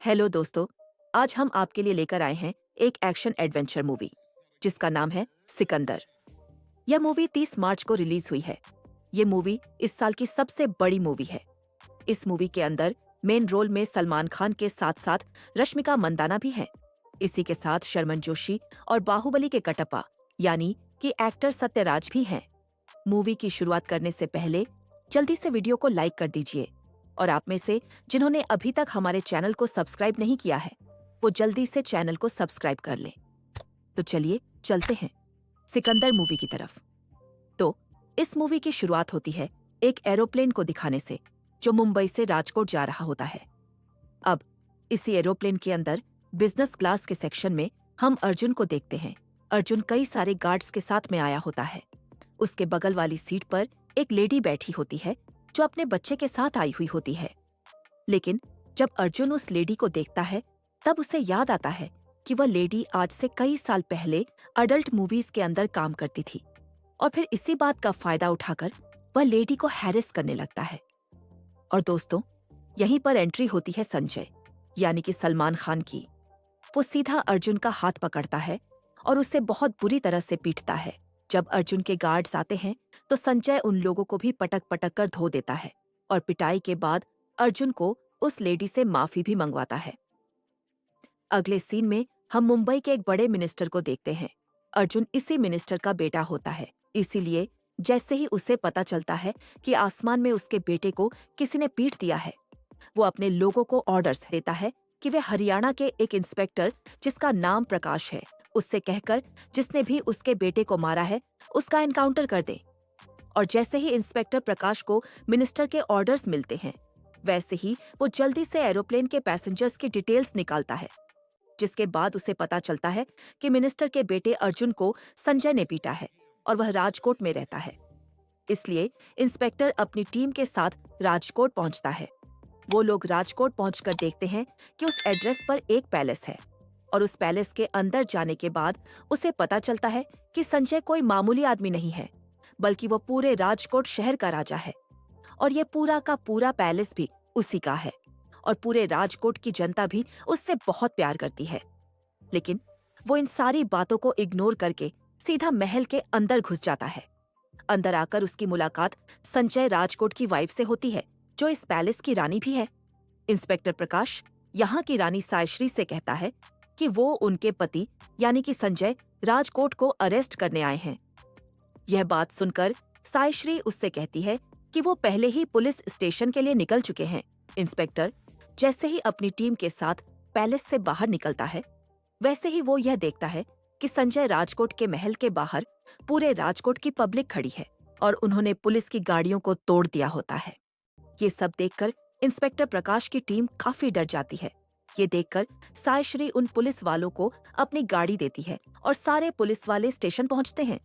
Hello दोस्तों, आज हम आपके लिए लेकर आए हैं एक एक्शन एडवेंचर मूवी जिसका नाम है सिकंदर। यह मूवी 30 मार्च को रिलीज हुई है। ये मूवी इस साल की सबसे बड़ी मूवी है। इस मूवी के अंदर मेन रोल में सलमान खान के साथ साथ रश्मिका मंदाना भी हैं। इसी के साथ शर्मन जोशी और बाहुबली के कटप्पा यानी कि एक्टर सत्यराज भी हैं। मूवी की शुरुआत करने से पहले जल्दी से वीडियो को लाइक कर दीजिए और आप में से जिन्होंने अभी तक हमारे चैनल को सब्सक्राइब नहीं किया है वो जल्दी से चैनल को सब्सक्राइब कर लें। तो चलिए चलते हैं सिकंदर मूवी की तरफ। तो इस मूवी की शुरुआत होती है एक एरोप्लेन को दिखाने से जो मुंबई से राजकोट जा रहा होता है। अब इसी एरोप्लेन के अंदर बिजनेस क्लास के सेक्शन में हम अर्जुन को देखते हैं। अर्जुन कई सारे गार्ड्स के साथ में आया होता है। उसके बगल वाली सीट पर एक लेडी बैठी होती है जो अपने बच्चे के साथ आई हुई होती है। लेकिन जब अर्जुन उस लेडी को देखता है तब उसे याद आता है कि वह लेडी आज से कई साल पहले अडल्ट मूवीज के अंदर काम करती थी और फिर इसी बात का फायदा उठाकर वह लेडी को हैरेस करने लगता है। और दोस्तों, यहीं पर एंट्री होती है संजय यानी कि सलमान खान की। वो सीधा अर्जुन का हाथ पकड़ता है और उसे बहुत बुरी तरह से पीटता है। जब अर्जुन के गार्ड्स आते हैं तो संजय उन लोगों को भी पटक पटक कर धो देता है और पिटाई के बाद अर्जुन को उस लेडी से माफी भी मंगवाता है। अगले सीन में हम मुंबई के एक बड़े मिनिस्टर को देखते हैं। अर्जुन इसी मिनिस्टर का बेटा होता है, इसीलिए जैसे ही उसे पता चलता है कि आसमान में उसके बेटे को किसी ने पीट दिया है, वो अपने लोगों को ऑर्डर्स देता है कि वे हरियाणा के एक इंस्पेक्टर जिसका नाम प्रकाश है उससे कहकर जिसने भी उसके बेटे को मारा है उसका एनकाउंटर कर दे। और जैसे ही इंस्पेक्टर प्रकाश को मिनिस्टर के ऑर्डर्स मिलते हैं वैसे ही वो जल्दी से एरोप्लेन के पैसेंजर्स की डिटेल्स निकालता है, जिसके बाद उसे पता चलता है कि मिनिस्टर के बेटे अर्जुन को संजय ने पीटा है और वह राजकोट में रहता है। इसलिए इंस्पेक्टर अपनी टीम के साथ राजकोट पहुंचता है। वो लोग राजकोट पहुंचकर देखते हैं कि उस एड्रेस पर एक पैलेस है और उस पैलेस के अंदर जाने के बाद उसे पता चलता है कि संजय कोई मामूली आदमी नहीं है बल्कि वो पूरे राजकोट शहर का राजा है और ये पूरा का पूरा पैलेस भी उसी का है और पूरे राजकोट की जनता भी उससे बहुत प्यार करती है। लेकिन वो इन सारी बातों को इग्नोर करके सीधा महल के अंदर घुस जाता है। अंदर आकर उसकी मुलाकात संजय राजकोट की वाइफ से होती है जो इस पैलेस की रानी भी है। इंस्पेक्टर प्रकाश यहाँ की रानी सायश्री से कहता है कि वो उनके पति यानी कि संजय राजकोट को अरेस्ट करने आए हैं। यह बात सुनकर सायश्री उससे कहती है कि वो पहले ही पुलिस स्टेशन के लिए निकल चुके हैं। इंस्पेक्टर जैसे ही अपनी टीम के साथ पैलेस से बाहर निकलता है वैसे ही वो यह देखता है कि संजय राजकोट के महल के बाहर पूरे राजकोट की पब्लिक खड़ी है और उन्होंने पुलिस की गाड़ियों को तोड़ दिया होता है। ये सब देखकर इंस्पेक्टर प्रकाश की टीम काफी डर जाती है। ये देखकर सायश्री उन पुलिस वालों को अपनी गाड़ी देती है और सारे पुलिस वाले स्टेशन पहुंचते हैं।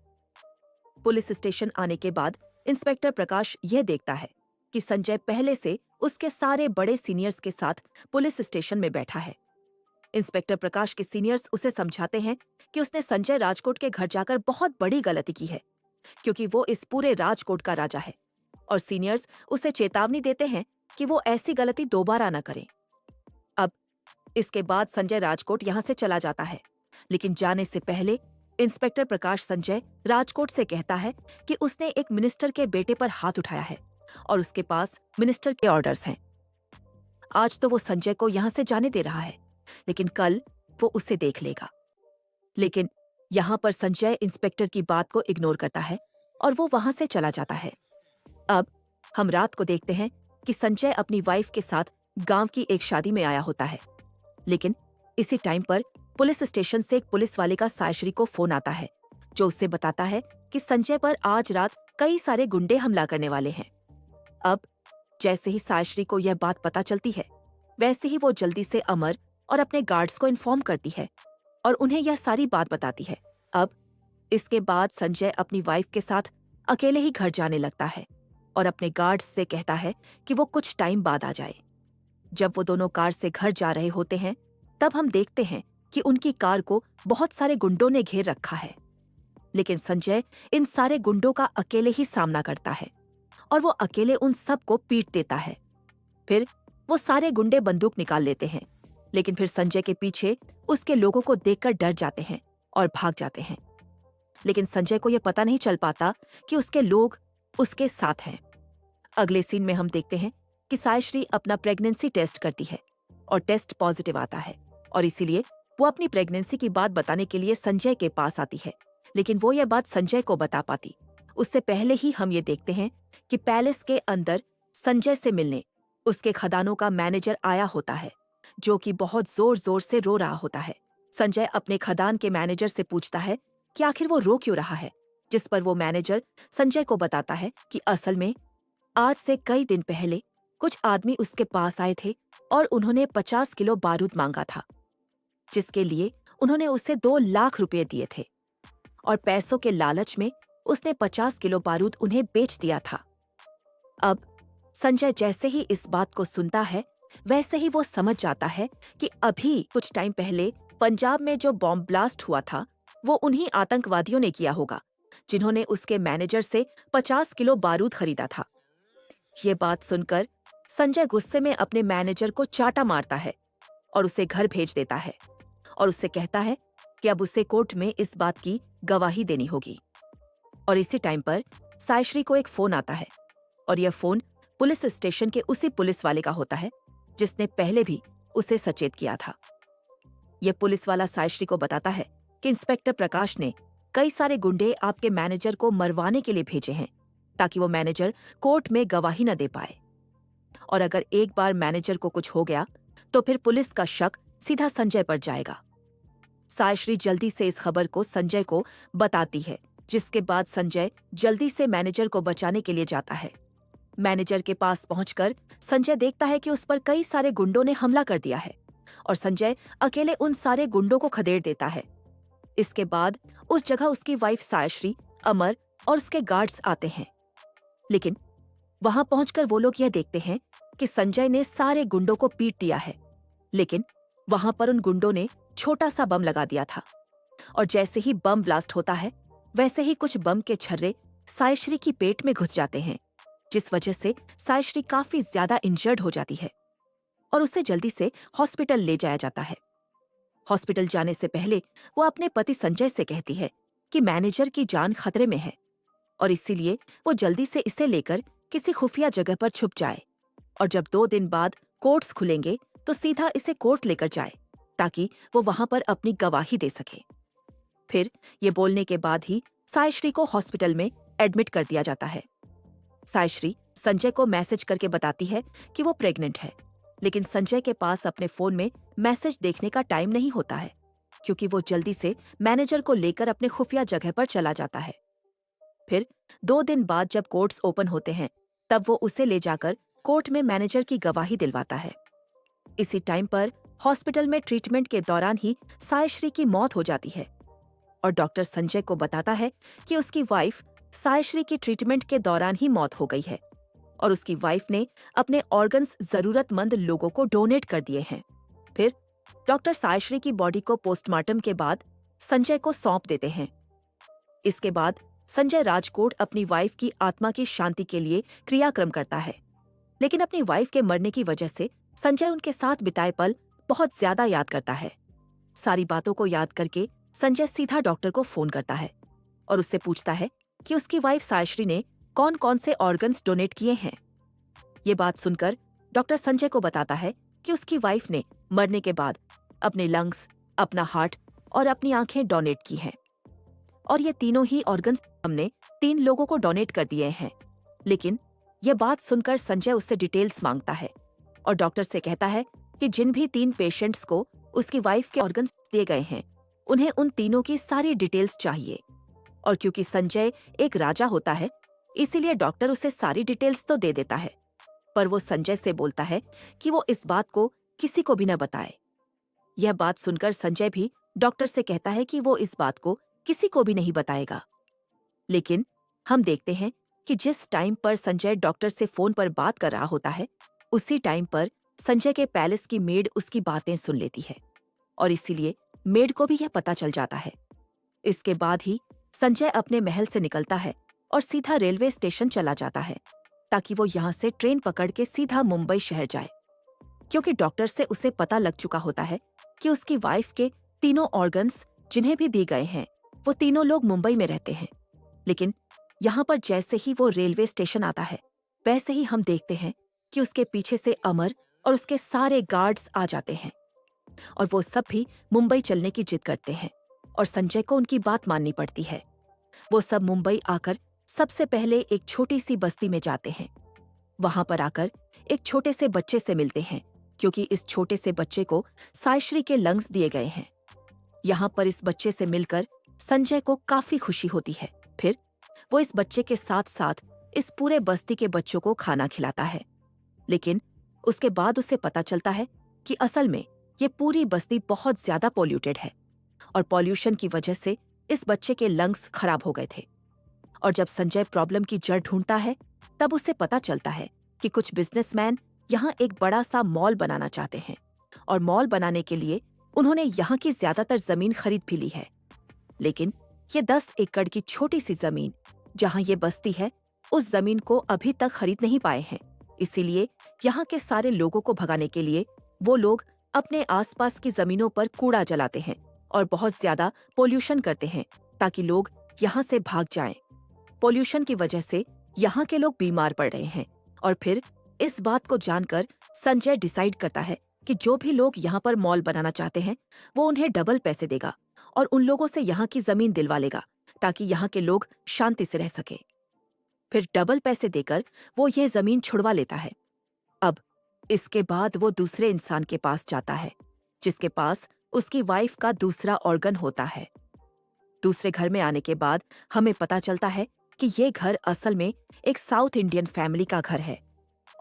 पुलिस स्टेशन आने के बाद इंस्पेक्टर प्रकाश यह देखता है कि संजय पहले से उसके सारे बड़े सीनियर्स के साथ पुलिस स्टेशन में बैठा है। इंस्पेक्टर प्रकाश के सीनियर्स उसे समझाते हैं कि उसने संजय राजकोट के घर जाकर बहुत बड़ी गलती की है क्योंकि वो इस पूरे राजकोट का राजा है और सीनियर्स उसे चेतावनी देते हैं कि वो ऐसी गलती दोबारा न करें। अब इसके बाद संजय राजकोट यहाँ से चला जाता है, लेकिन जाने से पहले इंस्पेक्टर प्रकाश संजय राजकोट से कहता है कि उसने एक मिनिस्टर के बेटे पर हाथ उठाया है और उसके पास मिनिस्टर के ऑर्डर्स हैं। आज तो वो संजय को यहाँ से जाने दे रहा है, लेकिन कल वो उसे देख लेगा। लेकिन यहाँ पर संजय इंस्पेक्टर की बात को इग्नोर करता है और वो वहां से चला जाता है। अब हम रात को देखते हैं कि संजय अपनी वाइफ के साथ गांव की एक शादी में आया होता है, लेकिन इसी टाइम पर पुलिस स्टेशन से एक पुलिस वाले का सायश्री को फोन आता है जो उसे बताता है कि संजय पर आज रात कई सारे गुंडे हमला करने वाले हैं। अब जैसे ही सायश्री को यह बात पता चलती है वैसे ही वो जल्दी से अमर और अपने गार्ड्स को इन्फॉर्म करती है और उन्हें यह सारी बात बताती है। अब इसके बाद संजय अपनी वाइफ के साथ अकेले ही घर जाने लगता है और अपने गार्ड्स से कहता है कि वो कुछ टाइम बाद आ जाए। जब वो दोनों कार से घर जा रहे होते हैं तब हम देखते हैं कि उनकी कार को बहुत सारे गुंडों ने घेर रखा है, लेकिन संजय इन सारे गुंडों का अकेले ही सामना करता है और वो अकेले उन सब को पीट देता है। फिर वो सारे गुंडे बंदूक निकाल लेते हैं लेकिन फिर संजय के पीछे उसके लोगों को देखकर डर जाते हैं और भाग जाते हैं। लेकिन संजय को यह पता नहीं चल पाता कि उसके लोग उसके साथ हैं। अगले सीन में हम देखते हैं कि सायश्री अपना प्रेगनेंसी टेस्ट करती है और टेस्ट पॉजिटिव आता है और इसीलिए वो अपनी प्रेगनेंसी की बात बताने के लिए संजय के पास आती है। लेकिन वो यह बात संजय को बता पाती उससे पहले ही हम ये देखते हैं कि पैलेस के अंदर संजय से मिलने उसके खदानों का मैनेजर आया होता है, जो कि बहुत जोर जोर से रो रहा होता है। संजय अपने खदान के मैनेजर से पूछता है कि आखिर वो रो क्यों रहा है, जिस पर वो मैनेजर संजय को बताता है कि असल में आज से कई दिन पहले कुछ आदमी उसके पास आए थे और उन्होंने 50 किलो बारूद मांगा था, जिसके लिए उन्होंने उसे 2 लाख रुपए दिए थे और पैसों के लालच में उसने 50 किलो बारूद उन्हें बेच दिया था। अब संजय जैसे ही इस बात को सुनता है वैसे ही वो समझ जाता है कि अभी कुछ टाइम पहले पंजाब में जो बॉम्ब ब्लास्ट हुआ था वो उन्हीं आतंकवादियों ने किया होगा जिन्होंने उसके मैनेजर से 50 किलो बारूद खरीदा था। ये बात सुनकर संजय गुस्से में अपने मैनेजर को चाटा मारता है और उसे घर भेज देता है और उससे कहता है कि अब उसे कोर्ट में इस बात की गवाही देनी होगी। और इसी टाइम पर सायश्री को एक फोन आता है और यह फोन पुलिस स्टेशन के उसी पुलिस वाले का होता है जिसने पहले भी उसे सचेत किया था। यह पुलिस वाला सायश्री को बताता है कि इंस्पेक्टर प्रकाश ने कई सारे गुंडे आपके मैनेजर को मरवाने के लिए भेजे हैं ताकि वो मैनेजर कोर्ट में गवाही न दे पाए, और अगर एक बार मैनेजर को कुछ हो गया तो फिर पुलिस का शक सीधा संजय पर जाएगा। सायश्री जल्दी से इस खबर को संजय को बताती है, जिसके बाद संजय जल्दी से मैनेजर को बचाने के लिए जाता है। मैनेजर के पास पहुंचकर संजय देखता है कि उस पर कई सारे गुंडों ने हमला कर दिया है और संजय अकेले उन सारे गुंडों को खदेड़ देता है। इसके बाद उस जगह उसकी वाइफ सायश्री, अमर और उसके गार्ड्स आते हैं। लेकिन वहां पहुंचकर वो लोग यह देखते हैं कि संजय ने सारे गुंडों को पीट दिया है, लेकिन वहां पर उन गुंडों ने छोटा सा बम लगा दिया था और जैसे ही बम ब्लास्ट होता है वैसे ही कुछ बम के छर्रे सायश्री की पेट में घुस जाते हैं, जिस वजह से सायश्री काफी ज्यादा इंजर्ड हो जाती है और उसे जल्दी से हॉस्पिटल ले जाया जाता है। हॉस्पिटल जाने से पहले वो अपने पति संजय से कहती है कि मैनेजर की जान खतरे में है और इसीलिए वो जल्दी से इसे लेकर किसी खुफिया जगह पर छुप जाए और जब 2 दिन बाद कोर्ट्स खुलेंगे तो सीधा इसे कोर्ट लेकर जाए ताकि वो वहां पर अपनी गवाही दे सके। फिर ये बोलने के बाद ही सायश्री को हॉस्पिटल में एडमिट कर दिया जाता है। सायश्री संजय को मैसेज करके बताती है कि वो प्रेग्नेंट है, लेकिन संजय के पास अपने फोन में मैसेज देखने का टाइम नहीं होता है क्योंकि वो जल्दी से मैनेजर को लेकर अपने खुफिया जगह पर चला जाता है। फिर 2 दिन बाद जब कोर्ट्स ओपन होते हैं तब वो उसे ले जाकर कोर्ट में मैनेजर की गवाही दिलवाता है। इसी टाइम पर हॉस्पिटल में ट्रीटमेंट के दौरान ही सायश्री की मौत हो जाती है और डॉक्टर संजय को बताता है कि उसकी वाइफ सायश्री की ट्रीटमेंट के दौरान ही मौत हो गई है और उसकी वाइफ ने अपने ऑर्गन्स जरूरतमंद लोगों को डोनेट कर दिए हैं। फिर डॉक्टर सायश्री की बॉडी को पोस्टमार्टम के बाद संजय को सौंप देते हैं। इसके बाद संजय राजकोट अपनी वाइफ की आत्मा की शांति के लिए क्रियाक्रम करता है, लेकिन अपनी वाइफ के मरने की वजह से संजय उनके साथ बिताए पल बहुत ज्यादा याद करता है। सारी बातों को याद करके संजय सीधा डॉक्टर को फोन करता है और उससे पूछता है कि उसकी वाइफ सायश्री ने कौन कौन से ऑर्गन्स डोनेट किए हैं। ये बात सुनकर डॉक्टर संजय को बताता है कि उसकी वाइफ ने मरने के बाद अपने लंग्स, अपना हार्ट और अपनी आंखें डोनेट की हैं और ये तीनों ही ऑर्गन्स हमने 3 लोगों को डोनेट कर दिए हैं। लेकिन ये बात सुनकर संजय उससे डिटेल्स मांगता है और डॉक्टर से कहता है कि जिन भी 3 पेशेंट्स को उसकी वाइफ के ऑर्गन्स दिए गए हैं उन्हें उन तीनों की सारी डिटेल्स चाहिए। और क्योंकि संजय एक राजा होता है इसीलिए डॉक्टर उसे सारी डिटेल्स तो दे देता है, पर वो संजय से बोलता है कि वो इस बात को किसी को भी न बताए। यह बात सुनकर संजय भी डॉक्टर से कहता है कि वो इस बात को किसी को भी नहीं बताएगा। लेकिन हम देखते हैं कि जिस टाइम पर संजय डॉक्टर से फोन पर बात कर रहा होता है उसी टाइम पर संजय के पैलेस की मेड उसकी बातें सुन लेती है और इसीलिए मेड को भी यह पता चल जाता है। इसके बाद ही संजय अपने महल से निकलता है और सीधा रेलवे स्टेशन चला जाता है ताकि वो यहाँ से ट्रेन पकड़ के सीधा मुंबई शहर जाए। क्योंकि डॉक्टर से उसे पता लग चुका होता है कि उसकी वाइफ के तीनों ऑर्गन्स जिन्हें भी दिए गए हैं वो तीनों लोग मुंबई में रहते हैं। लेकिन यहाँ पर जैसे ही वो रेलवे स्टेशन आता है वैसे ही हम देखते हैं कि उसके पीछे से अमर और उसके सारे गार्ड्स आ जाते हैं और वो सब भी मुंबई चलने की जिद करते हैं और संजय को उनकी बात माननी पड़ती है। वो सब मुंबई आकर सबसे पहले एक छोटी सी बस्ती में जाते हैं। वहां पर आकर एक छोटे से बच्चे से मिलते हैं क्योंकि इस छोटे से बच्चे को सायश्री के लंग्स दिए गए हैं। यहाँ पर इस बच्चे से मिलकर संजय को काफी खुशी होती है। फिर वो इस बच्चे के साथ साथ इस पूरे बस्ती के बच्चों को खाना खिलाता है। लेकिन उसके बाद उसे पता चलता है कि असल में ये पूरी बस्ती बहुत ज्यादा पॉल्यूटेड है और पॉल्यूशन की वजह से इस बच्चे के लंग्स खराब हो गए थे। और जब संजय प्रॉब्लम की जड़ ढूंढता है तब उसे पता चलता है कि कुछ बिजनेसमैन यहाँ एक बड़ा सा मॉल बनाना चाहते हैं और मॉल बनाने के लिए उन्होंने यहाँ की ज्यादातर जमीन खरीद भी ली है। लेकिन ये 10 एकड़ की छोटी सी जमीन जहाँ ये बस्ती है उस जमीन को अभी तक खरीद नहीं पाए हैं। इसीलिए यहाँ के सारे लोगों को भगाने के लिए वो लोग अपने आसपास की जमीनों पर कूड़ा जलाते हैं और बहुत ज्यादा पोल्यूशन करते हैं ताकि लोग यहाँ से भाग जाएं। पोल्यूशन की वजह से यहाँ के लोग बीमार पड़ रहे हैं और फिर इस बात को जानकर संजय डिसाइड करता है कि जो भी लोग यहाँ पर मॉल बनाना चाहते हैं वो उन्हें डबल पैसे देगा और उन लोगों से यहाँ की जमीन दिलवा लेगा ताकि यहाँ के लोग शांति से रह सके। फिर डबल पैसे देकर वो ये जमीन छुड़वा लेता है। अब इसके बाद वो दूसरे इंसान के पास जाता है जिसके पास उसकी वाइफ का दूसरा ऑर्गन होता है। दूसरे घर में आने के बाद हमें पता चलता है कि ये घर असल में एक साउथ इंडियन फैमिली का घर है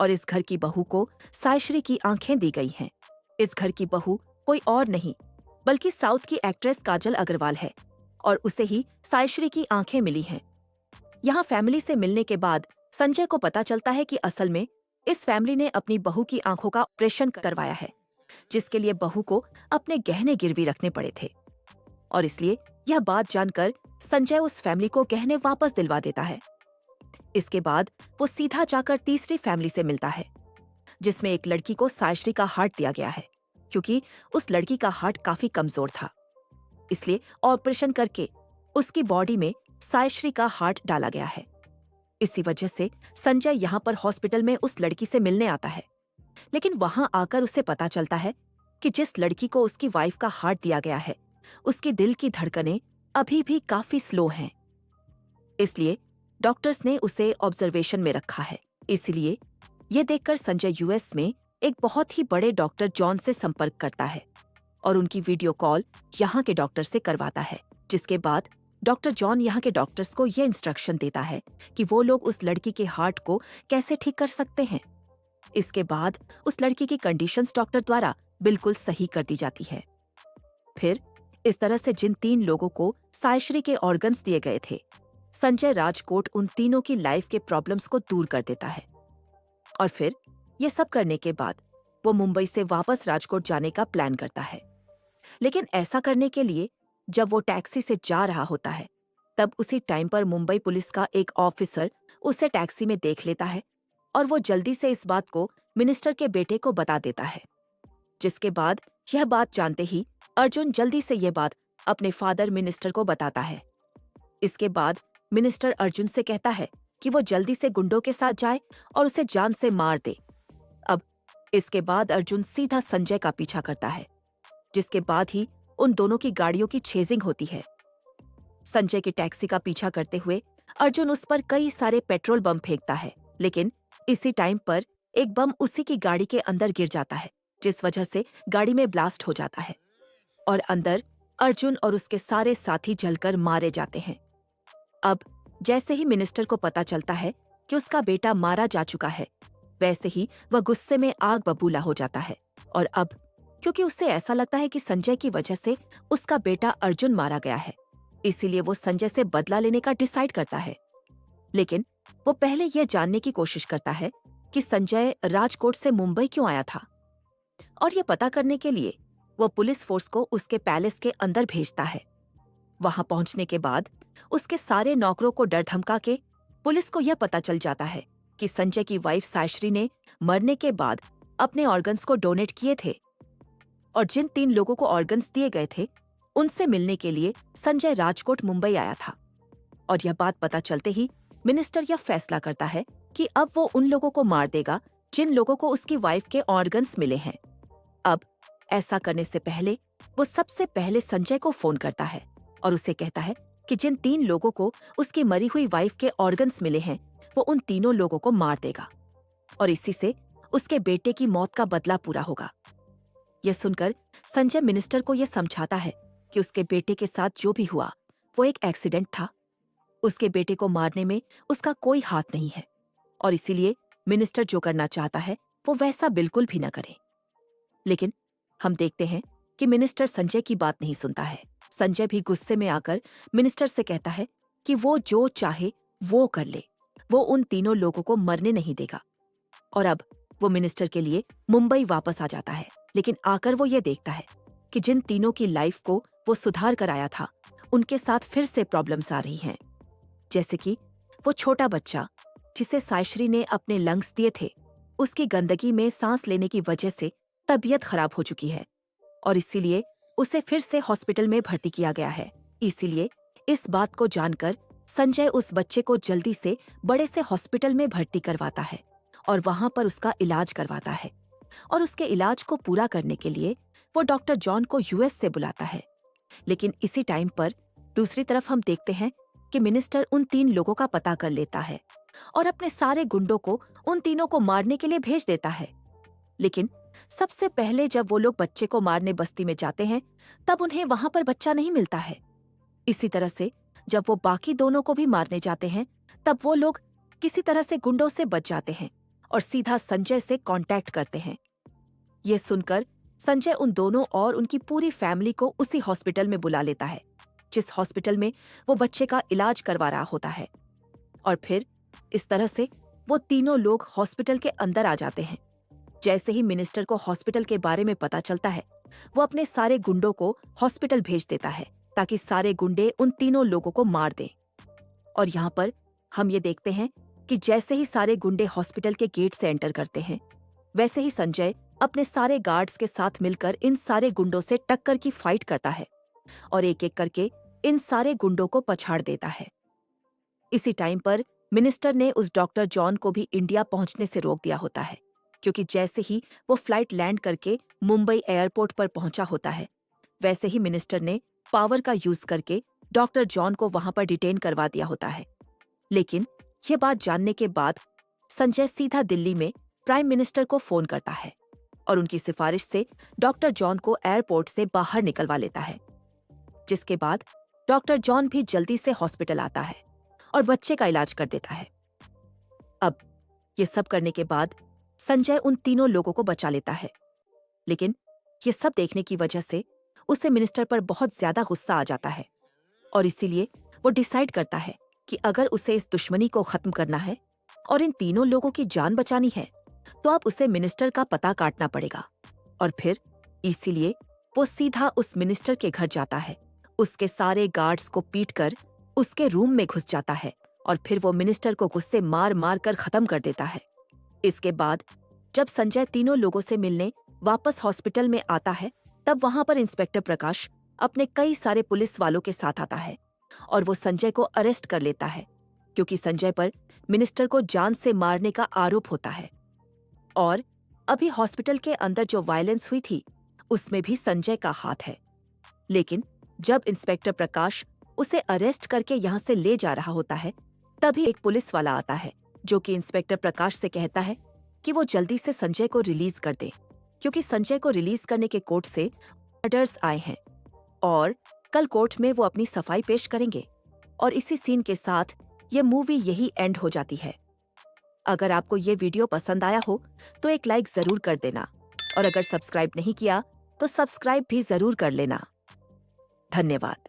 और इस घर की बहू को सायश्री की आंखें दी गई हैं। इस घर की बहू कोई और नहीं बल्कि साउथ की एक्ट्रेस काजल अग्रवाल है और उसे ही सायश्री की आंखें मिली हैं। यहाँ फैमिली से मिलने के बाद संजय को पता चलता है कि असल में इस फैमिली ने अपनी बहू की आंखों का ऑपरेशन करवाया है जिसके लिए बहू को अपने गहने गिरवी रखने पड़े थे और इसलिए यह बात जानकर संजय उस फैमिली को गहने वापस दिलवा देता है। इसके बाद वो सीधा जाकर तीसरी फैमिली से मिलता है जिसमें एक लड़की को सायश्री का हार्ट दिया गया है क्योंकि उस लड़की का हार्ट काफी कमजोर था। इसलिए ऑपरेशन करके उसकी बॉडी में सायश्री का हार्ट डाला गया है। इसी वजह से संजय यहाँ पर हॉस्पिटल में उस लड़की से मिलने आता है। लेकिन वहां आकर उसे पता चलता है कि जिस लड़की को उसकी वाइफ का हार्ट दिया गया है उसकी दिल की धड़कनें अभी भी काफी स्लो हैं। इसलिए डॉक्टर्स ने उसे ऑब्जर्वेशन में रखा है। इसलिए ये देखकर संजय यूएस में एक बहुत ही बड़े डॉक्टर जॉन से संपर्क करता है और उनकी वीडियो कॉल यहाँ के डॉक्टर से करवाता है। जिसके बाद डॉक्टर जॉन यहाँ के डॉक्टर्स को ये इंस्ट्रक्शन देता है कि वो लोग उस लड़की के हार्ट को कैसे ठीक कर सकते हैं। इसके बाद उस लड़की की कंडीशंस डॉक्टर द्वारा बिल्कुल सही कर दी जाती है। फिर इस तरह से जिन 3 लोगों को सायश्री के ऑर्गन्स दिए गए थे संजय राजकोट उन तीनों की लाइफ के प्रॉब्लम्स को दूर कर देता है। और फिर ये सब करने के बाद वो मुंबई से वापस राजकोट जाने का प्लान करता है। लेकिन ऐसा करने के लिए जब वो टैक्सी से जा रहा होता है तब उसी टाइम पर मुंबई पुलिस का एक ऑफिसर उसे टैक्सी में देख लेता है और वो जल्दी से इस बात को मिनिस्टर के बेटे को बता देता है। जिसके बाद यह बात जानते ही अर्जुन जल्दी से यह बात अपने फादर मिनिस्टर को बताता है। इसके बाद मिनिस्टर अर्जुन से कहता है कि वो जल्दी से गुंडों के साथ जाए और उसे जान से मार दे। अब इसके बाद अर्जुन सीधा संजय का पीछा करता है जिसके बाद ही उन दोनों की गाड़ियों की चेजिंग होती है। संजय की टैक्सी का पीछा करते हुए अर्जुन उस पर कई सारे पेट्रोल बम फेंकता है। लेकिन इसी टाइम पर एक बम उसी की गाड़ी के अंदर गिर जाता है जिस वजह से गाड़ी में ब्लास्ट हो जाता है और अंदर अर्जुन और उसके सारे साथी जलकर मारे जाते हैं। अब जैसे ही मिनिस्टर को पता चलता है कि उसका बेटा मारा जा चुका है वैसे ही वह गुस्से में आग बबूला हो जाता है और अब क्योंकि उसे ऐसा लगता है कि संजय की वजह से उसका बेटा अर्जुन मारा गया है इसीलिए वो संजय से बदला लेने का डिसाइड करता है। लेकिन वो पहले यह जानने की कोशिश करता है कि संजय राजकोट से मुंबई क्यों आया था और ये पता करने के लिए वो पुलिस फोर्स को उसके पैलेस के अंदर भेजता है। वहां पहुंचने के बाद उसके सारे नौकरों को डर धमका के पुलिस को यह पता चल जाता है कि संजय की वाइफ सायश्री ने मरने के बाद अपने ऑर्गन्स को डोनेट किए थे और जिन 3 लोगों को ऑर्गन्स दिए गए थे उनसे मिलने के लिए संजय राजकोट मुंबई आया था। और यह बात पता चलते ही मिनिस्टर यह फैसला करता है कि अब वो उन लोगों को मार देगा जिन लोगों को उसकी वाइफ के ऑर्गन्स मिले हैं। अब ऐसा करने से पहले वो सबसे पहले संजय को फोन करता है और उसे कहता है कि जिन 3 लोगों को उसकी मरी हुई वाइफ के ऑर्गन्स मिले हैं वो उन तीनों लोगों को मार देगा और इसी से उसके बेटे की मौत का बदला पूरा होगा। यह सुनकर संजय मिनिस्टर को यह समझाता है कि उसके बेटे के साथ जो भी हुआ वो एक एक्सीडेंट था। उसके बेटे को मारने में उसका कोई हाथ नहीं है और इसीलिए मिनिस्टर जो करना चाहता है वो वैसा बिल्कुल भी न करे। लेकिन हम देखते हैं कि मिनिस्टर संजय की बात नहीं सुनता है। संजय भी गुस्से में आकर मिनिस्टर से कहता है कि वो जो चाहे वो कर ले, वो उन तीनों लोगों को मरने नहीं देगा। और अब वो मिनिस्टर के लिए मुंबई वापस आ जाता है, लेकिन आकर वो ये देखता है कि जिन तीनों की लाइफ को वो सुधार कर आया था उनके साथ फिर से प्रॉब्लम्स आ रही हैं। जैसे कि वो छोटा बच्चा जिसे सायश्री ने अपने लंग्स दिए थे, उसकी गंदगी में सांस लेने की वजह से तबीयत खराब हो चुकी है और इसीलिए उसे फिर से हॉस्पिटल में भर्ती किया गया है। इसीलिए इस बात को जानकर संजय उस बच्चे को जल्दी से बड़े से हॉस्पिटल में भर्ती करवाता है और वहां पर उसका इलाज करवाता है और उसके इलाज को पूरा करने के लिए वो डॉक्टर जॉन को यूएस से बुलाता है। लेकिन इसी टाइम पर दूसरी तरफ हम देखते हैं कि मिनिस्टर उन 3 लोगों का पता कर लेता है और अपने सारे गुंडों को उन तीनों को मारने के लिए भेज देता है। लेकिन सबसे पहले जब वो लोग बच्चे को मारने बस्ती में जाते हैं तब उन्हें वहां पर बच्चा नहीं मिलता है। इसी तरह से जब वो बाकी दोनों को भी मारने जाते हैं तब वो लोग किसी तरह से गुंडों से बच जाते हैं और सीधा संजय से कांटेक्ट करते हैं। ये सुनकर संजय उन दोनों और उनकी पूरी फैमिली को उसी हॉस्पिटल में बुला लेता है जिस हॉस्पिटल में वो बच्चे का इलाज करवा रहा होता है। और फिर इस तरह से वो तीनों लोग हॉस्पिटल के अंदर आ जाते हैं। जैसे ही मिनिस्टर को हॉस्पिटल के बारे में पता चलता है वो अपने सारे गुंडों को हॉस्पिटल भेज देता है ताकि सारे गुंडे उन तीनों लोगों को मार दें। और यहाँ पर हम ये देखते हैं कि जैसे ही सारे गुंडे हॉस्पिटल के गेट से एंटर करते हैं वैसे ही संजय अपने सारे गार्ड्स के साथ मिलकर इन सारे गुंडों से टक्कर की फाइट करता है और एक एक करके इन सारे गुंडों को पछाड़ देता है। इसी टाइम पर मिनिस्टर ने उस डॉक्टर जॉन को भी इंडिया पहुंचने से रोक दिया होता है क्योंकि जैसे ही वो फ्लाइट लैंड करके मुंबई एयरपोर्ट पर पहुंचा होता है वैसे ही मिनिस्टर ने पावर का यूज करके डॉक्टर जॉन को वहां पर डिटेन करवा दिया होता है। लेकिन ये बात जानने के बाद संजय सीधा दिल्ली में प्राइम मिनिस्टर को फोन करता है और उनकी सिफारिश से डॉक्टर जॉन को एयरपोर्ट से बाहर निकलवा लेता है, जिसके बाद डॉक्टर जॉन भी जल्दी से हॉस्पिटल आता है और बच्चे का इलाज कर देता है। अब ये सब करने के बाद संजय उन तीनों लोगों को बचा लेता है, लेकिन ये सब देखने की वजह से उसे मिनिस्टर पर बहुत ज्यादा गुस्सा आ जाता है और इसीलिए वो डिसाइड करता है कि अगर उसे इस दुश्मनी को खत्म करना है और इन तीनों लोगों की जान बचानी है तो अब उसे मिनिस्टर का पता काटना पड़ेगा। और फिर इसीलिए वो सीधा उस मिनिस्टर के घर जाता है, उसके सारे गार्ड्स को पीटकर उसके रूम में घुस जाता है और फिर वो मिनिस्टर को गुस्से मार मार कर खत्म कर देता है। इसके बाद जब संजय तीनों लोगों से मिलने वापस हॉस्पिटल में आता है तब वहां पर इंस्पेक्टर प्रकाश अपने कई सारे पुलिस वालों के साथ आता है और वो संजय को अरेस्ट कर लेता है क्योंकि संजय पर मिनिस्टर को जान से मारने का आरोप होता है। और अभी हॉस्पिटल के अंदर जो वायलेंस हुई थी उसमें भी संजय का हाथ है। लेकिन जब इंस्पेक्टर प्रकाश उसे अरेस्ट करके यहाँ से ले जा रहा होता है तभी एक पुलिस वाला आता है जो कि इंस्पेक्टर प्रकाश से कहता है कि वो जल्दी से संजय को रिलीज कर दे क्योंकि संजय को रिलीज करने के कोर्ट से ऑर्डर्स आए हैं और कल कोर्ट में वो अपनी सफाई पेश करेंगे। और इसी सीन के साथ ये मूवी यही एंड हो जाती है। अगर आपको ये वीडियो पसंद आया हो तो एक लाइक जरूर कर देना और अगर सब्सक्राइब नहीं किया तो सब्सक्राइब भी जरूर कर लेना। धन्यवाद।